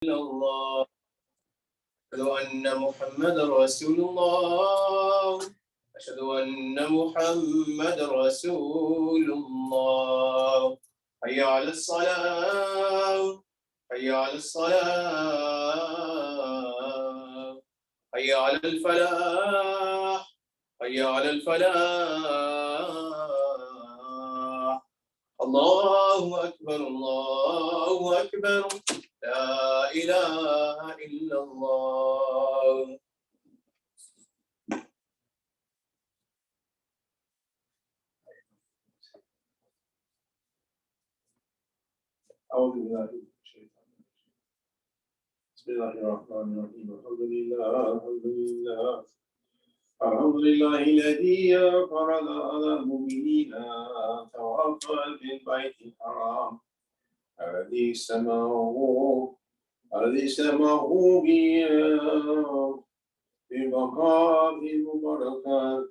إلا الله أشهد أن محمد رسول الله أشهد أن محمد رسول الله حي على الصلاة حي على الصلاة حي على الفلاح حي على الفلاح الله أكبر الله أكبر لا إله إلا الله. أعوذ بالله من الشيطان الرجيم. بسم الله الرحمن الرحيم. الحمد لله الذي فرض على المؤمنين توافا في البيت الحرام الذي سماه بمقام المباركات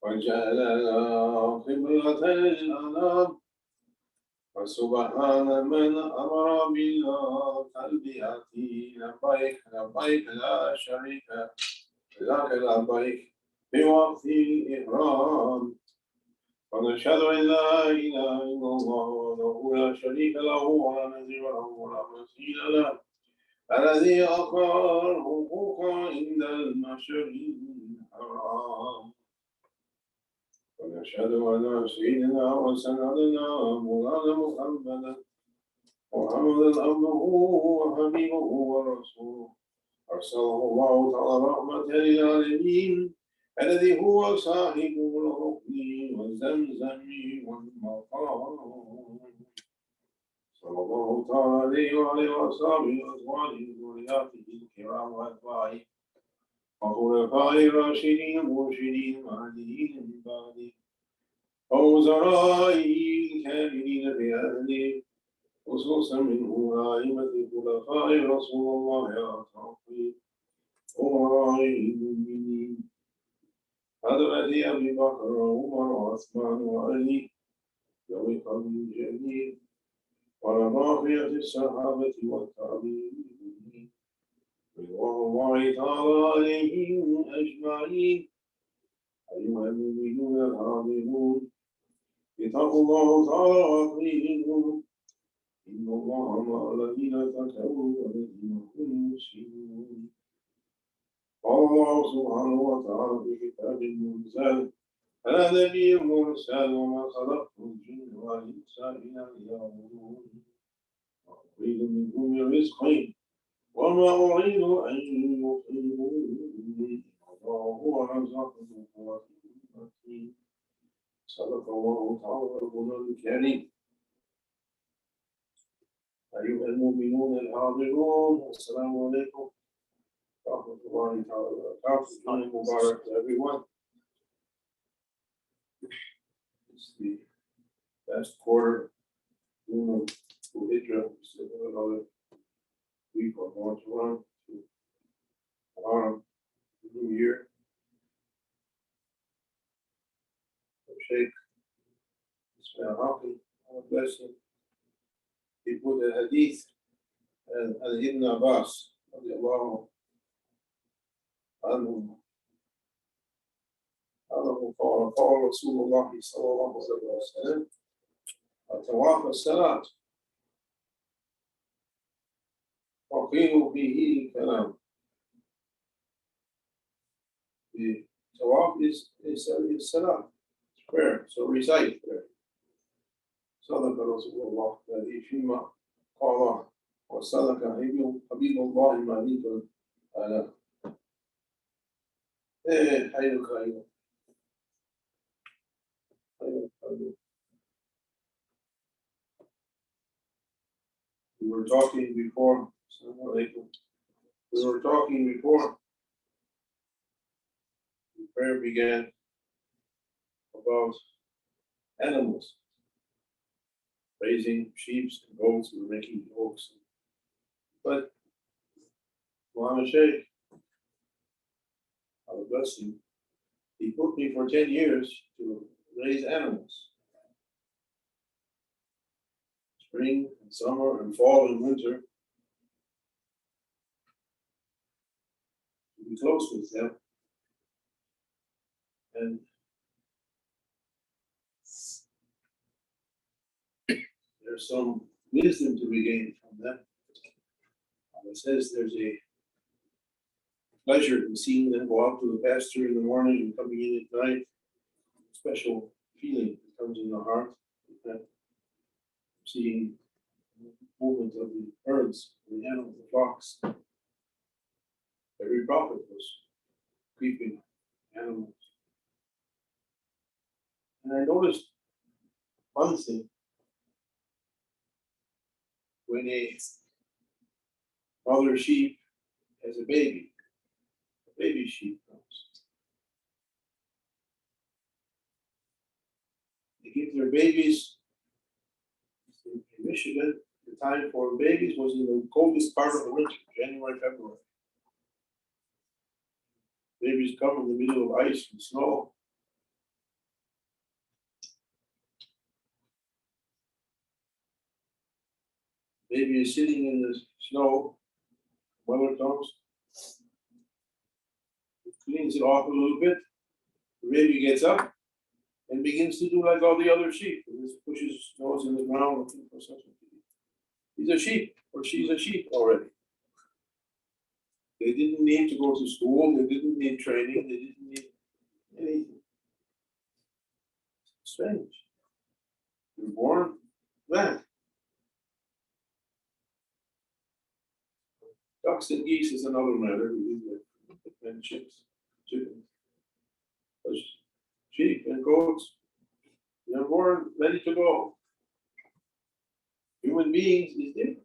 وجعل قبلة للأنام فسبحان من أمر بالتلبية لبيك لبيك لا شريك لك لبيك بوقت الإحرام ونشهد أن لا إله إلا الله وحده لا شريك له ولا نظير له ولا مثيل له الذي أقر الحقوق عند المشر الحرام ونشهد أن سيدنا وسندنا مولانا محمدا عبده وحبيبه ورسوله أرسله الله تعالى رحمة للعالمين الذي هو صاحب الركن والزمزم والمقام صلى الله تعالى عليه وعلى أصحابه وأزواجه وذرياته الكرام وأتباعه وخلفائه الراشدين المرشدين المهديين من بعده ووزرائه الكاملين بأهله خصوصا منه أئمة خلفاء رسول الله الأطهار أمراء المؤمنين حضرة أبي بكر وعمر وعثمان وعلي ذوي القدر الجليل ورضاقية الصحابة والتابعين رضوان الله تعالى عليهم أجمعين. أيها المؤمنون الحاضرون اتقوا الله تعالى وأطيعوه إن الله مع الذين اتقوا والذين هم محسنون. قال الله سبحانه وتعالى في كتاب المنزل أنا نبي مرسل وما خلقت الجن والإنس إلا ليعبدون أريد منهم رزقا وما أريد أن يطعمون الله هو الرزاق ذو القوة المتين. صدق الله تعالى القرآن الكريم. أيها المؤمنون الحاضرون السلام عليكم ورحمة الله تعالى وبركاته. Mubarak to everyone. It's the last quarter of Hijrah. We still have another week or more to run to the new year. Shaykh Abdul Haqq, God bless him. He put a hadith and Ibn Abbas radiallahu anhu قال رسول الله صلى الله عليه وسلم الطواف الصلاة وقيل فيه كلام. The tawaf is salah, it's prayer, so recite prayer. صدق رسول الله الذي فيما قال وصدق حبيب الله المليك على حيك أيوه. We were talking before the prayer began about animals, raising sheep and goats, we were making jokes. But Muhammad Shaykh, God bless him, he put me for 10 years to raise animals. Spring and summer and fall and winter. be close with them. And there's some wisdom to be gained from them. It says there's a pleasure in seeing them go out to the pasture in the morning and coming in at night. Special feeling that comes in the heart. That seeing the movement of the herds, the animals, the flocks. Every prophet was creeping animals. And I noticed one thing. When a mother sheep has a baby sheep comes. They give their babies in Michigan. The time for babies was in the coldest part of the winter, January, February. Babies come in the middle of ice and snow. Baby is sitting in the snow. Mother comes, cleans it off a little bit. The baby gets up and begins to do like all the other sheep. He just pushes his nose in the ground looking for something to eat. He's a sheep, or she's a sheep already. They didn't need to go to school. They didn't need training. They didn't need anything. Strange. You're born that. Ducks and geese is another matter. We do that. And chickens. But sheep and goats, they're born ready to go. Human beings is different.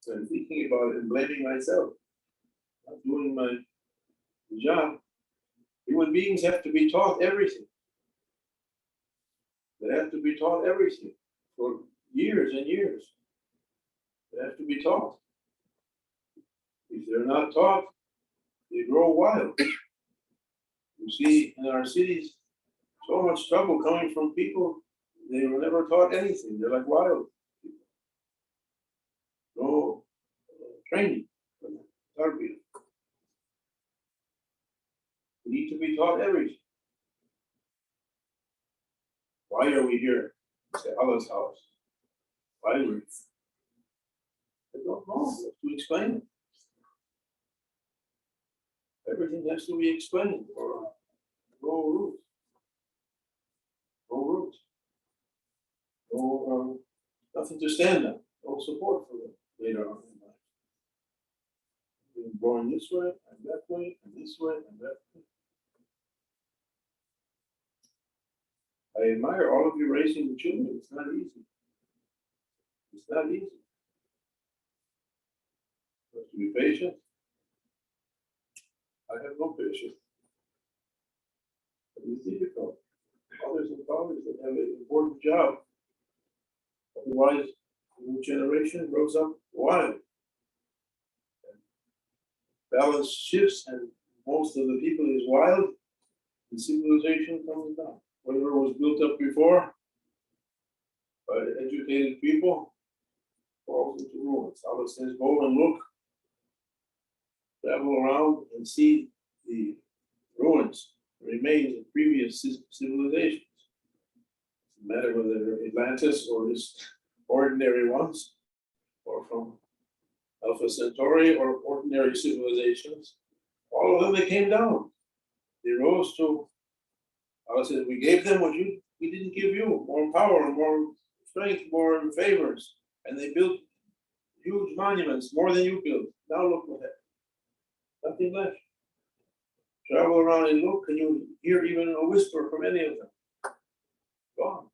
So I'm thinking about it and blaming myself. Not doing my job. Human beings have to be taught everything. They have to be taught everything for years and years. They have to be taught. If they're not taught, they grow wild. You see in our cities so much trouble coming from people, they were never taught anything. They're like wild people. No training. We need to be taught everything. Why are we here? It's Allah's house. Why are we? I don't know. We have to explain it. Everything has to be explained or no rules. No rules. No, nothing to stand on. No support for them later on in life. Being born this way and that way and this way and that way. I admire all of you raising the children. It's not easy. It's not easy. You have to be patient. I have no patience. It's difficult. Mothers and fathers that have an important job. Otherwise, the new generation grows up wild. Balance shifts, and most of the people is wild. The civilization comes down. Whatever was built up before by educated people falls into ruins. Allah says, go and look, travel around and see the ruins, the remains of previous civilizations. No matter whether they're Atlantis or just ordinary ones, or from Alpha Centauri or ordinary civilizations, all of them, they came down. They rose to, Allah says, we gave them what we didn't give you, more power, more strength, more favors. And they built huge monuments, more than you built. Now look what happened. Nothing left. Travel around and look, and you hear even a whisper from any of them. Gone.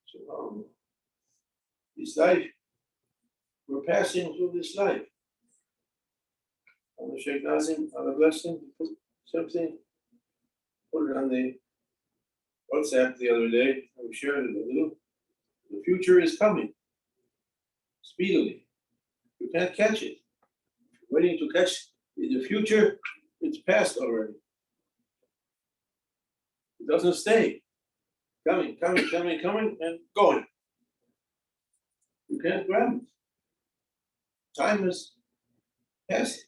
So this life, we're passing through this life. And the Shaykh Nazim, Allah bless him, put something, put it on the WhatsApp the other day. I shared it a little. The future is coming speedily. You can't catch it. Waiting to catch the future, it's past already. It doesn't stay. Coming, and going. can't grab it. Time is passing.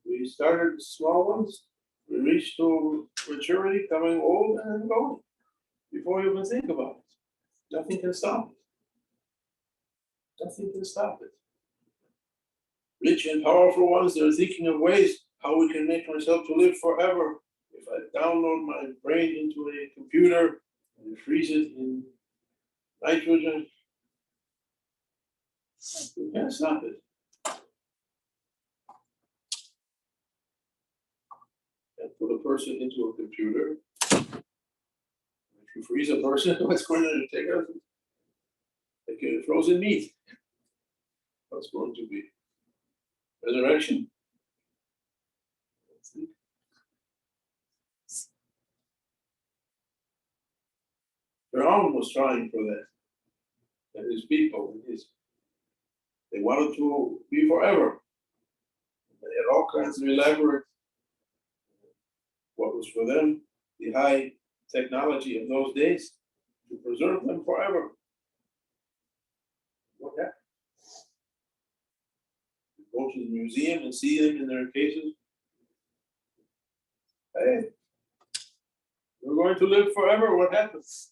We started small ones. We reached to maturity, coming old and going. Before you even think about it, nothing can stop it. Nothing can stop it. Rich and powerful ones, they're thinking of ways how we can make ourselves to live forever. If I download my brain into a computer and freeze it in nitrogen, we can't stop it. And put a person into a computer. If you freeze a person, what's going to take us? Like a frozen meat. What's going to be? Resurrection. Fir'aun was trying for that. And his people, they wanted to be forever. They had all kinds of elaborate, what was for them, the high technology of those days, to preserve them forever. What happened? You go to the museum and see them in their cases. Hey, we're going to live forever. What happens?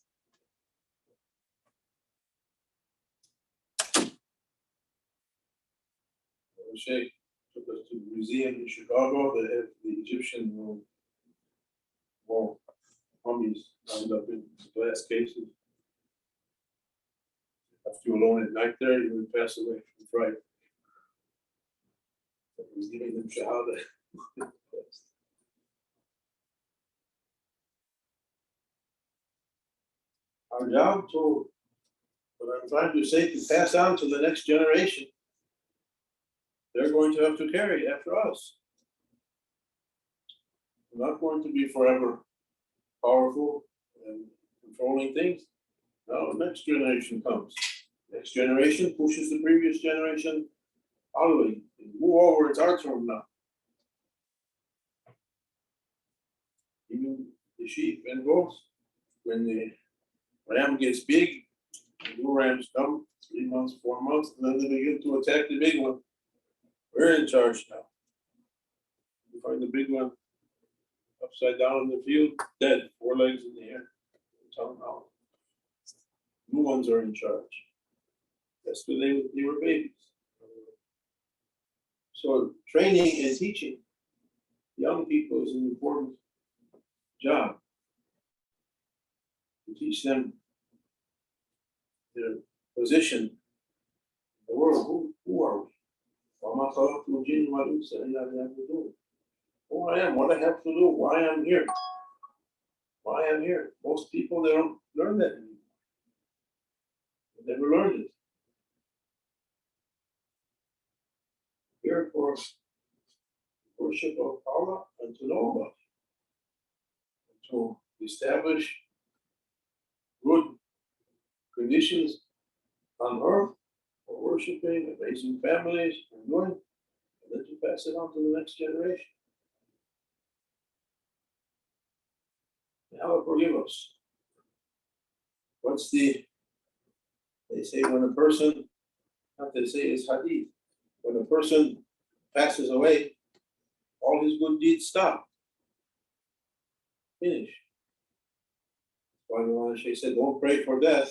Shaykh took us to the museum in Chicago. They have the Egyptian mummies lined up in glass cases. Left you alone at night there, you would pass away from fright. He was giving them shahada. Our job to, what I'm trying to say, to pass on to the next generation. They're going to have to carry it after us. We're not going to be forever powerful and controlling things. Now, next generation comes. Next generation pushes the previous generation out of it. Move over, it's our turn now. Even the sheep and goats, when the ram gets big, the new rams come 3 months, 4 months, and then they begin to attack the big one. We're in charge now. You find the big one upside down in the field, dead, 4 legs in the air. Tongue out. New ones are in charge. That's when they were babies. So training and teaching young people is an important job. To teach them their position in the world. Who are we? Who I am, what I have to do, why I'm here. Why I'm here. Most people, they don't learn that anymore. They never learned it. Here for worship of Allah and to know about it. To establish good conditions on earth for worshiping and raising families and doing, and then to pass it on to the next generation. May Allah forgive us. They say when a person, not they say it's hadith, when a person passes away, all his good deeds stop. Finish. Why the Shaykh said, don't pray for death.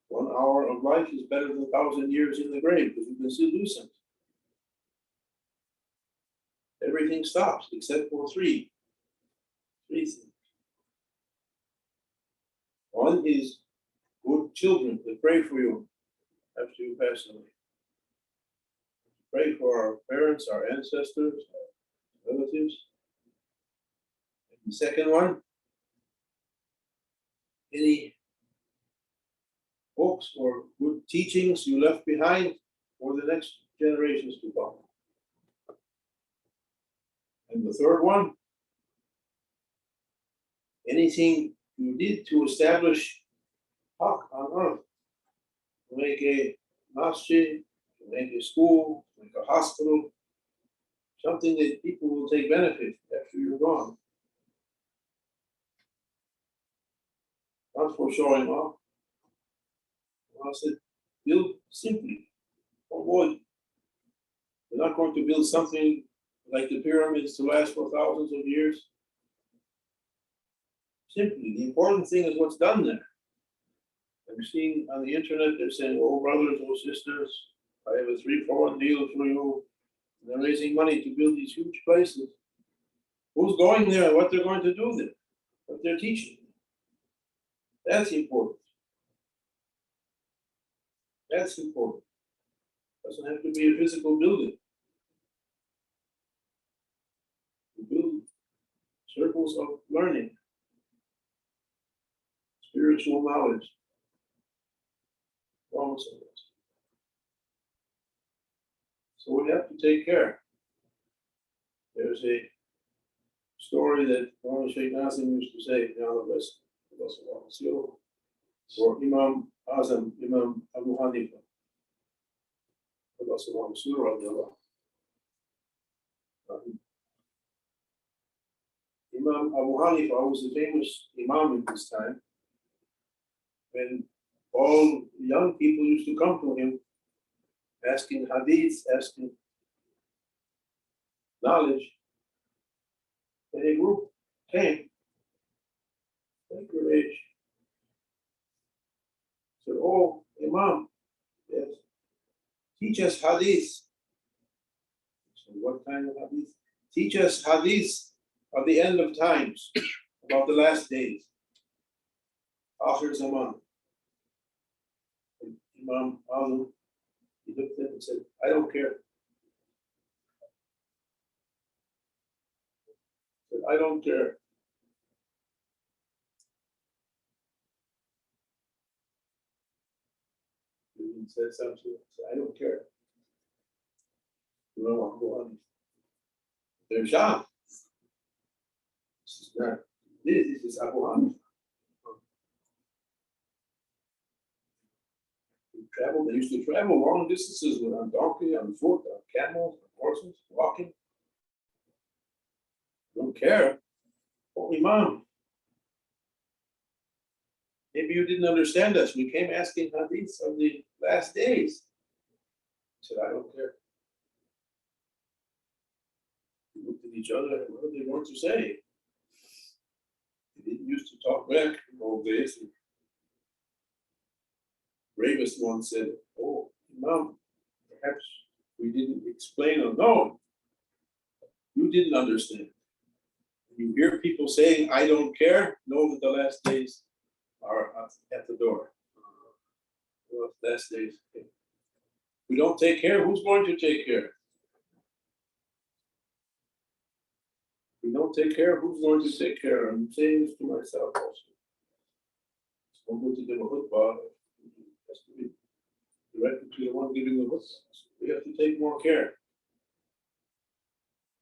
1 hour of life is better than 1,000 years in the grave, because you can still do something. Everything stops except for three things. One is good children that pray for you after you pass away. Pray for our parents, our ancestors, our relatives. And the second one, any books or good teachings you left behind for the next generations to come. And the third one, anything you did to establish haqq on earth, to make a masjid, to make a school, to make a hospital, something that people will take benefit after you're gone. Not for showing off. I said, Build simply, from wood. We're not going to build something like the pyramids to last for thousands of years. Simply, the important thing is what's done there. I'm seeing on the internet, they're saying, oh, brothers, oh, sisters, I have a 3-for-1 deal for you. And they're raising money to build these huge places. Who's going there and what they're going to do there, what they're teaching. That's important. That's important. Doesn't have to be a physical building. You build circles of learning, spiritual knowledge. So we have to take care. There's a story that Shaykh Nazim used to say, or Imam Azam, Imam Abu Hanifa. Imam Abu Hanifa was a famous Imam in this time, when all young people used to come to him asking hadith, asking knowledge. And a group came, like your age, said, oh, Imam, yes, teach us hadith. So what kind of hadith? Teach us hadith of the end of times, about the last days, Akhir Zaman. And Imam Azam, he looked at him and said, I don't care. He said, I don't care. He said something, he said, I don't care. You know, I'll go on. They're shocked. This is not, this is Abu Hanifa. They used to travel long distances with on donkey, on foot, on camels, on horses, walking. Don't care. Oh, Imam, maybe you didn't understand us. We came asking hadiths of the last days. He said, I don't care. We looked at each other, what did they want to say? They didn't used to talk back in old days. The bravest one said, oh, Imam, perhaps we didn't explain or know. You didn't understand. When you hear people saying, I don't care, know that the last days are at the door. Last days. Okay. We don't take care, who's going to take care? We don't take care, who's going to take care? I'm saying this to myself also. I'm going to give a khutbah, has to be directed to the one giving the khutbah. So we have to take more care.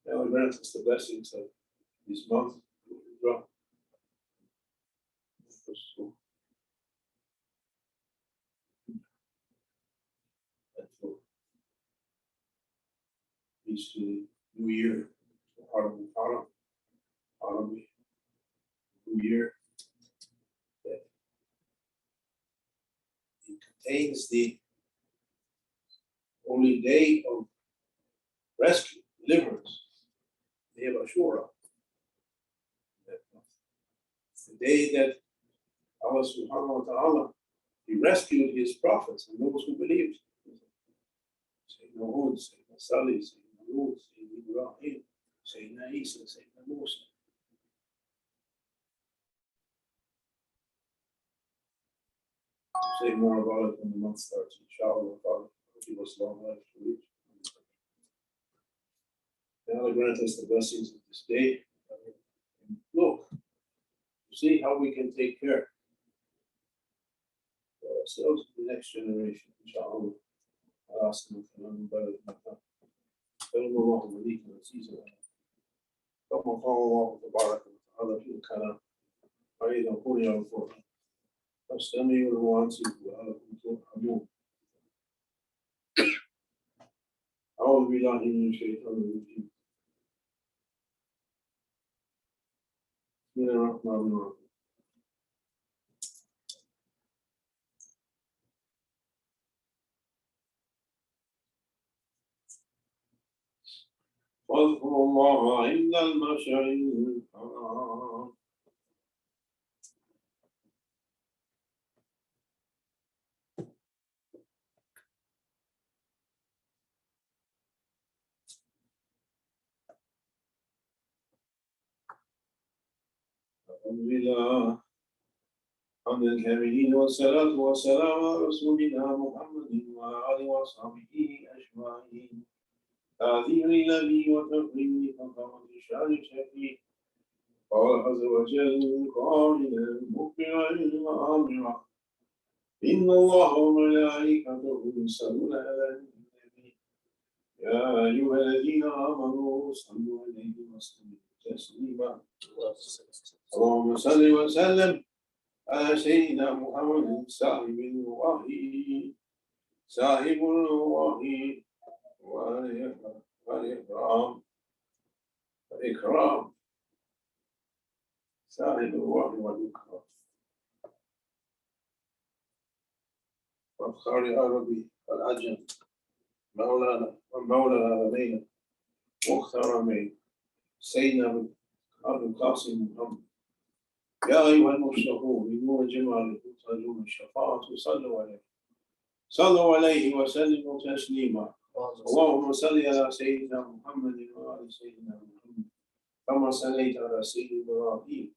Now grant us the blessings of this month. Peace to the new year, autumn, new year. That it contains the only day of rescue, deliverance, day of Ashura. It's the day that Allah subhanahu wa ta'ala, He rescued His prophets and those who believed. Sayyidina Hud, Sayyidina Salih, Sayyidina Lut, Sayyidina Ibrahim, Sayyidina Isa, Sayyidina Musa. We'll say more about it when the month starts, inshallah. God give us long life to reach. Now grant us the blessings of this day. And look, see how we can take care of ourselves and the next generation, inshallah. Ask them for them, but don't go along with the season. Don't follow along with the barak and other people kind of, I don't put it on for them. Tell me what wants you to I will be done in shaitan. واذكروا الله عند المشعر الحرام. الحمد لله حمد الكاملين، والصلاة والسلام على رسولنا محمد وعلى آله وصحبه أجمعين. تعظيم النبي وتكريم فقامة الشأن الشفيع. قال عز وجل قائلا مخبرا وآمرا إن الله وملائكته يصلون على النبي يا أيها الذين آمنوا صلوا عليه وسلموا تسليما. اللهم صل وسلم على سيدنا محمد صاحب الوحي والإكرام صاحب الوحي والإكرام وأفخار العربي والعجم مولانا علينا مختار من سيدنا أبو القاسم محمد. يا أيها المشتاقون بنور جماله ترجون الشفاعة صلوا عليه وسلموا تسليما. اللهم صل على سيدنا محمد وعلى سيدنا محمد كما صليت على سيدنا إبراهيم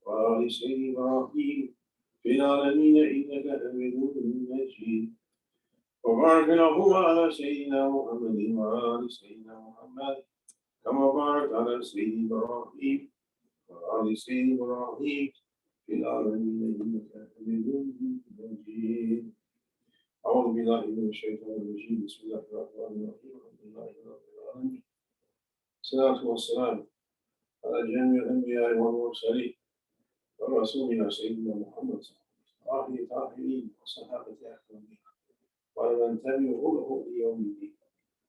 وعلى سيدنا إبراهيم في العالمين إنك حميد مجيد. وبارك اللهم على سيدنا محمد وعلى سيدنا محمد كما باركت على سيدنا إبراهيم وعلى سيدنا إبراهيم في العالمين إنك حميد مجيد. أعوذ بالله من الشيطان الرجيم. بسم الله الرحمن الرحيم. الحمد لله رب العالمين. الصلاة والسلام على جميع الأنبياء والمرسلين ورسولنا سيدنا محمد وآله الطاهرين وصحابة أكرمين وعلى من تبعه له ليوم الدين.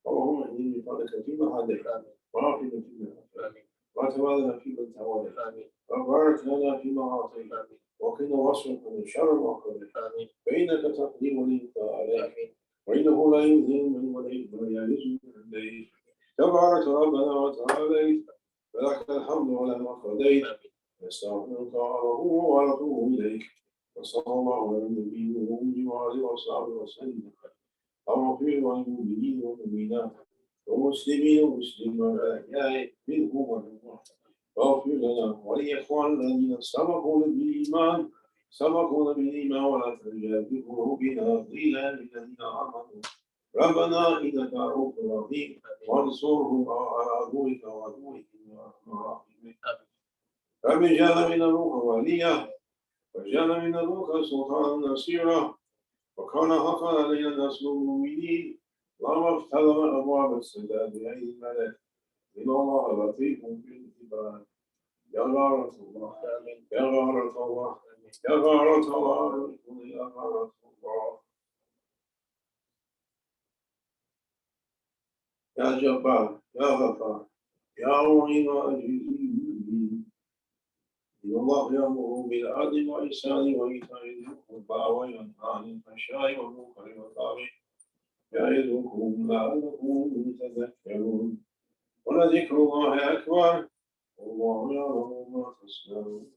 اللهم إني بفضلك فيما هديت وعافنا فيما عافيت وتولنا فيمن توليت وبارك لنا فيما أعطيت وقنا واصرف من شر ما قضيت فإنك تقضي ولا عليك وإنه لا يذل من وليت ولا يعز من عليك. تبارك ربنا وتعالى فلك الحمد على ما قضيت نستغفرك ونتوب إليك. وصلى الله على النبي وآله وصحبه وسلم. اغفر للمؤمنين والمؤمنات والمسلمين والمسلمات الأحياء منهم والأموات. واغفر لنا ولإخواننا الذين سبقونا بالإيمان ولا تجعل في قلوبنا غلا للذين آمنوا ربنا إنك رؤوف رحيم وانصرهم على عدوك وعدوهم يا أرحم الراحمين. رب اجعلنا من الروح وليا واجعلنا من الروح سلطانا نصيرا وكان حقا علينا نصر المؤمنين. اللهم افتح لنا أبواب السداد بأيدي الملك إن الله لطيف بالعباد. يا غارة الله يا غارة الله يا غارة الله يا غارة الله يا جبار يا غفار يا معين وأجيب. إن الله يأمر بالعدل والإحسان وإيتاء ذي القربى وينهى عن الفحشاء والمنكر والبغي يعظكم لعلكم تذكرون. ولذكر الله أكبر والله يعلم ما تصنعون.